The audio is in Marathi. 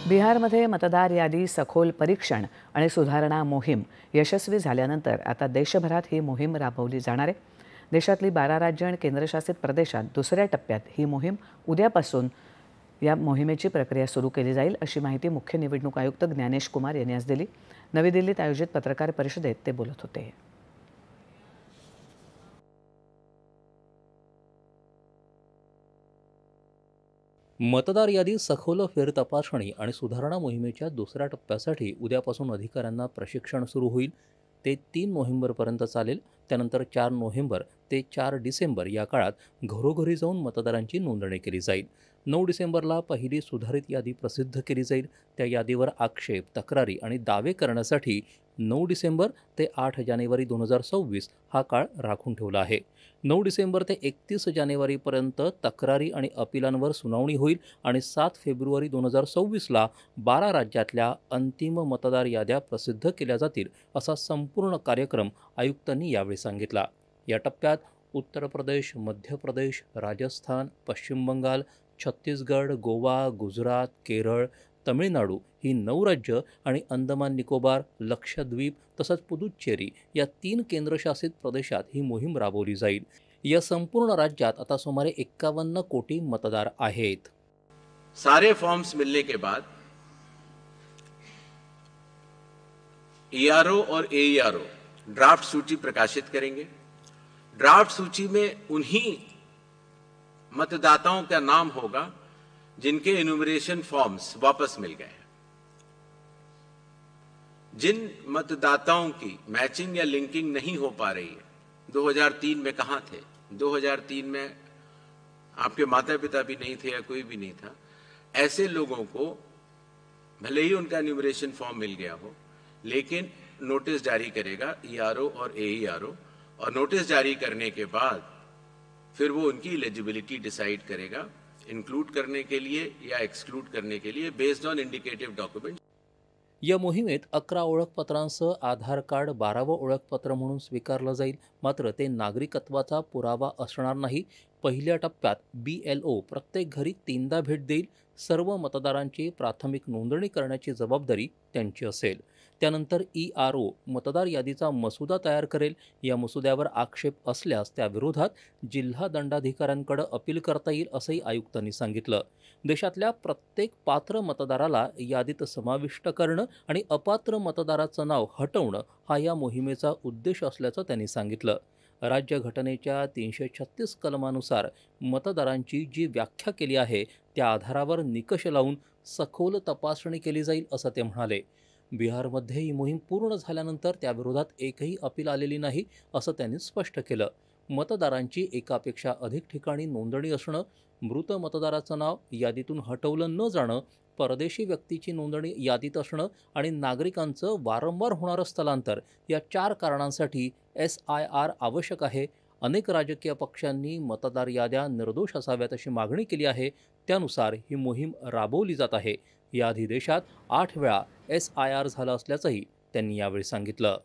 बिहारमध्ये मतदार यादी सखोल परीक्षण आणि सुधारणा मोहीम यशस्वी झाल्यानंतर आता देशभरात ही मोहीम राबवली जाणार आहे। देशातली 12 राज्य आणि केंद्रशासित प्रदेशात दुसऱ्या टप्प्यात ही मोहीम उद्यापासून या मोहिमेची प्रक्रिया सुरू केली जाईल, अशी माहिती मुख्य निवडणूक आयुक्त ज्ञानेश कुमार यांनी आज दिली। नवी दिल्लीत आयोजित पत्रकार परिषदेत ते बोलत होते। मतदार यादी सखोल फेरतपासणी आणि सुधारणा मोहिमेच्या दुसऱ्या टप्प्यासाठी उद्यापासून अधिकाऱ्यांना प्रशिक्षण सुरू होईल। ते 3 नोव्हेंबरपर्यंत चालेल। त्यानंतर 4 नोव्हेंबर ते 4 डिसेंबर या काळात घरोघरी जाऊन मतदारांची नोंदणी केली जाईल। 9 डिसेंबरला पहिली सुधारित यादी प्रसिद्ध केली जाईल। त्या यादीवर आक्षेप, तक्रारी आणि दावे करण्यासाठी 9 डिसेंबर ते 8 जानेवारी 2026 हा काळ राखून ठेवला आहे। 9 डिसेंबर ते 31 जानेवारीपर्यंत तक्रारी आणि अपिलांवर सुनावणी होईल आणि 7 फेब्रुवारी 2026ला 12 राज्यातल्या अंतिम मतदार याद्या प्रसिद्ध केल्या जातील, असा संपूर्ण कार्यक्रम आयुक्तांनी यावेळी सांगितला। या टप्प्यात उत्तर प्रदेश, मध्य प्रदेश, राजस्थान, पश्चिम बंगाल, छत्तीसगड, गोवा, गुजरात, केरळ, तमिळनाडू ही 9 राज्य आणि अंदमान निकोबार, लक्षद्वीप तसंच पुदुच्चेरी या 3 केंद्रशासित प्रदेशात ही मोहीम राबवली जाईल। या संपूर्ण राज्यात आता सुमारे 51 कोटी मतदार आहेत। सारे फॉर्म्स मिलने के बाद ईआरओ और एईआरओ ड्राफ्ट सूची प्रकाशित करेंगे। ड्राफ्ट सूची में उन्हीं मतदाताओं का नाम होगा जिनके इन्यूमरेशन फॉर्म्स वापस मिल गए। जिन मतदाताओं की मैचिंग या लिंकिंग नहीं हो पा रही है, 2003 में कहां थे, 2003 में आपके माता पिता भी नहीं थे या कोई भी नहीं था, ऐसे लोगों को भले ही उनका इन्यूमरेशन फॉर्म मिल गया हो, लेकिन नोटिस जारी करेगा ईआरओ और एईआरओ, और नोटिस जारी करने के बाद फिर वो उनकी एलिजिबिलिटी डिसाइड करेगा इंक्लूड करने के लिए या एक्सक्लूड करने के लिए बेस्ड ऑन इंडिकेटिव डॉक्युमेंट। या मोहिमेत 11 ओळखपत्रांसह आधार कार्ड 12वं ओळखपत्र म्हणून स्वीकारलं जाईल। मात्र ते नागरिकत्वाचा पुरावा असणार नाही। पहिल्या टप्प्यात BLO प्रत्येक घरी 3दा भेट देईल। सर्व मतदारांची प्राथमिक नोंदणी करण्याची जबाबदारी त्यांची असेल। त्यानंतर ERO मतदार यादीचा मसुदा तयार करेल। या मसुद्यावर आक्षेप असल्यास त्याविरोधात जिल्हा दंडाधिकाऱ्यांकडे अपील करता येईल, असंही आयुक्तांनी सांगितलं। देशातल्या प्रत्येक पात्र मतदाराला यादीत समाविष्ट करणं आणि अपात्र मतदाराचं नाव हटवणं हा या मोहिमेचा उद्देश असल्याचं त्यांनी सांगितलं। राज्यघटनेच्या 336 कलमानुसार मतदारांची जी व्याख्या केली आहे त्या आधारावर निकष लावून सखोल तपासणी केली जाईल, असं ते म्हणाले। बिहारमध्ये ही मोहीम पूर्ण झाल्यानंतर त्याविरोधात एकही अपील आलेली नाही, असं त्यांनी स्पष्ट केलं। मतदारांची एकापेक्षा अधिक ठिकाणी नोंदणी असणं, मृत मतदाराचं नाव यादीतून हटवलं न जाणं, परदेशी व्यक्तीची नोंदणी यादीत असणं आणि नागरिकांचं वारंवार होणारं स्थलांतर या 4 कारणांसाठी SIR आवश्यक आहे। अनेक राजकीय पक्षांनी मतदार याद्या निर्दोष असाव्यात अशी मागणी केली आहे। त्यानुसार ही मोहीम राबवली जात आहे। याआधी देशात 8 वेळा SIR झालं असल्याचंही त्यांनी यावेळी सांगितलं।